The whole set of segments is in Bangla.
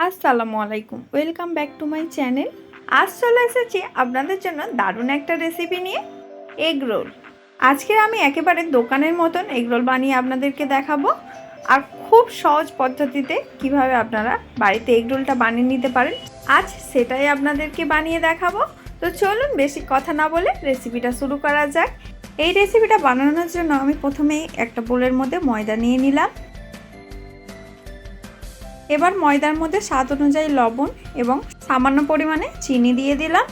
আসসালামু আলাইকুম, welcome back to my channel. আজ চলে এসেছি আপনাদের জন্য দারুণ একটা রেসিপি নিয়ে, এগ রোল। আজকে আমি একেবারে দোকানের মতন এগ রোল বানিয়ে আপনাদেরকে দেখাবো, আর খুব সহজ পদ্ধতিতে কিভাবে আপনারা বাড়িতে এগ রোলটা বানিয়ে নিতে পারেন আজ সেটাই আপনাদেরকে বানিয়ে দেখাবো। তো চলুন বেশি কথা না বলে রেসিপিটা শুরু করা যাক। এই রেসিপিটা বানানোর জন্য আমি প্রথমেই একটা বোলের মধ্যে ময়দা নিয়ে নিলাম। এবার ময়দার মধ্যে স্বাদ অনুযায়ী লবণ এবং সামান্য পরিমাণে চিনি দিয়ে দিলাম।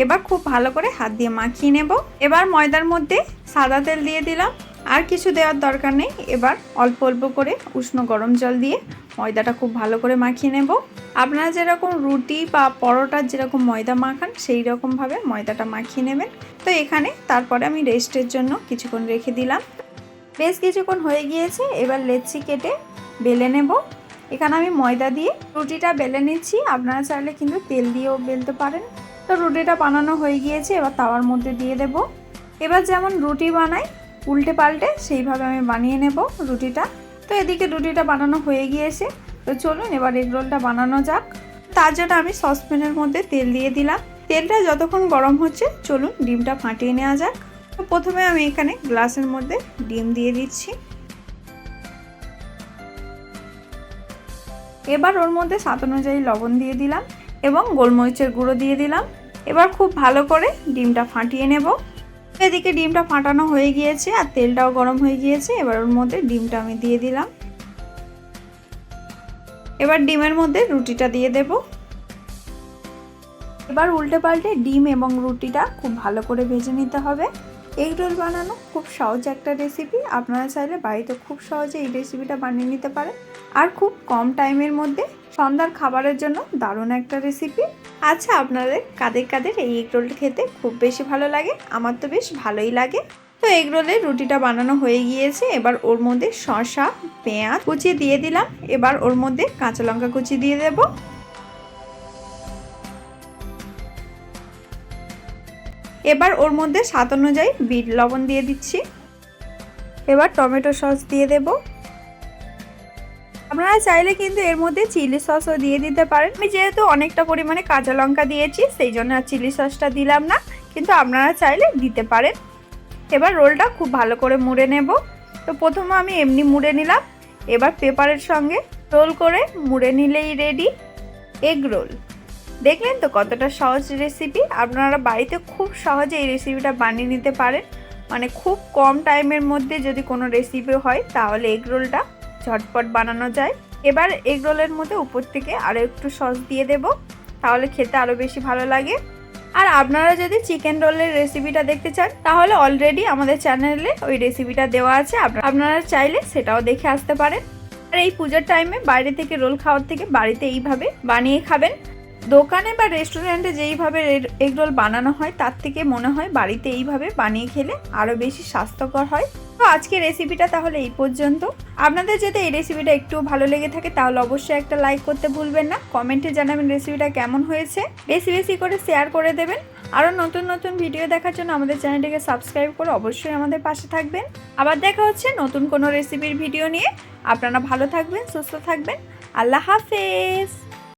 এবার খুব ভালো করে হাত দিয়ে মাখিয়ে নেব। এবার ময়দার মধ্যে সাদা তেল দিয়ে দিলাম, আর কিছু দেওয়ার দরকার নেই। এবার অল্প অল্প করে উষ্ণ গরম জল দিয়ে ময়দাটা খুব ভালো করে মাখিয়ে নেব। আপনারা যেরকম রুটি বা পরোটার যেরকম ময়দা মাখান সেই রকমভাবে ময়দাটা মাখিয়ে নেবেন। তো এখানে তারপরে আমি রেস্টের জন্য কিছুক্ষণ রেখে দিলাম। বেশ কিছুক্ষণ হয়ে গিয়েছে। এবার লেচি কেটে বেলে নেব। এখানে আমি ময়দা দিয়ে রুটিটা বেলে নিচ্ছি, আপনারা চাইলে কিন্তু তেল দিয়েও বেলতে পারেন। তো রুটিটা বানানো হয়ে গিয়েছে, এবার তাওয়ার মধ্যে দিয়ে দেব। এবার যেমন রুটি বানাই উল্টে পাল্টে সেইভাবে আমি বানিয়ে নেব রুটিটা। তো এদিকে রুটিটা বানানো হয়ে গিয়েছে। তো চলুন এবার এগ রোলটা বানানো যাক। তার জন্য আমি সসপ্যানের মধ্যে তেল দিয়ে দিলাম। তেলটা যতক্ষণ গরম হচ্ছে চলুন ডিমটা ফাটিয়ে নেওয়া যাক। তো প্রথমে আমি এখানে গ্লাসের মধ্যে ডিম দিয়ে দিচ্ছি। এবার ওর মধ্যে স্বাদ অনুযায়ী লবণ দিয়ে দিলাম এবং গোলমরিচের গুঁড়ো দিয়ে দিলাম। এবার খুব ভালো করে ডিমটা ফাটিয়ে নেব। এদিকে ডিমটা ফাটানো হয়ে গিয়েছে আর তেলটাও গরম হয়ে গিয়েছে। এবার ওর মধ্যে ডিমটা আমি দিয়ে দিলাম। এবার ডিমের মধ্যে রুটিটা দিয়ে দেব। এবার উল্টে পাল্টে ডিম এবং রুটিটা খুব ভালো করে ভেজে নিতে হবে। এগ রোল বানানো খুব সহজ একটা রেসিপি, আপনারা চাইলে বাড়িতে খুব সহজে এই রেসিপিটা বানিয়ে নিতে পারেন, আর খুব কম টাইমের মধ্যে সন্ধ্যার খাবারের জন্য দারুণ একটা রেসিপি। আচ্ছা, আপনাদের কাদের কাদের এই এগ রোলটা খেতে খুব বেশি ভালো লাগে? আমার তো বেশ ভালোই লাগে। তো এগ রোলের রুটিটা বানানো হয়ে গিয়েছে। এবার ওর মধ্যে শসা পেঁয়াজ কুচি দিয়ে দিলাম। এবার ওর মধ্যে কাঁচা লঙ্কা কুচি দিয়ে দেব। এবার ওর মধ্যে স্বাদ অনুযায়ী বিট লবণ দিয়ে দিচ্ছি। এবার টমেটো সস দিয়ে দেব। আপনারা চাইলে কিন্তু এর মধ্যে চিলি সসও দিয়ে দিতে পারেন। আমি যেহেতু অনেকটা পরিমাণে কাঁচা লঙ্কা দিয়েছি সেই জন্য আর চিলি সসটা দিলাম না, কিন্তু আপনারা চাইলে দিতে পারেন। এবার রোলটা খুব ভালো করে মুড়ে নেব। তো প্রথমে আমি এমনি মুড়ে নিলাম। এবার পেপারের সঙ্গে রোল করে মুড়ে নিলেই রেডি এগ রোল। দেখলেন তো কতটা সহজ রেসিপি। আপনারা বাড়িতে খুব সহজে এই রেসিপিটা বানিয়ে নিতে পারেন। মানে খুব কম টাইমের মধ্যে যদি কোনো রেসিপি হয় তাহলে এগ রোলটা ঝটপট বানানো যায়। এবার এগ রোলের মধ্যে উপর থেকে আরও একটু সস দিয়ে দেব, তাহলে খেতে আরও বেশি ভালো লাগে। আর আপনারা যদি চিকেন রোলের রেসিপিটা দেখতে চান তাহলে অলরেডি আমাদের চ্যানেলে ওই রেসিপিটা দেওয়া আছে, আপনারা চাইলে সেটাও দেখে আসতে পারেন। আর এই পুজোর টাইমে বাইরে থেকে রোল খাওয়ার থেকে বাড়িতে এইভাবে বানিয়ে খাবেন। দোকানে বা রেস্টুরেন্টে যেইভাবে এগ রোল বানানো হয় তার থেকে মনে হয় বাড়িতে এইভাবে বানিয়ে খেলে আরও বেশি স্বাস্থ্যকর হয়। তো আজকে রেসিপিটা তাহলে এই পর্যন্ত। আপনাদের যদি এই রেসিপিটা একটু ভালো লেগে থাকে তাহলে অবশ্যই একটা লাইক করতে ভুলবেন না। কমেন্টে জানাবেন রেসিপিটা কেমন হয়েছে। বেশি বেশি করে শেয়ার করে দেবেন। আরও নতুন নতুন ভিডিও দেখার জন্য আমাদের চ্যানেলটিকে সাবস্ক্রাইব করে অবশ্যই আমাদের পাশে থাকবেন। আবার দেখা হচ্ছে নতুন কোনো রেসিপির ভিডিও নিয়ে। আপনারা ভালো থাকবেন, সুস্থ থাকবেন। আল্লাহ হাফেজ।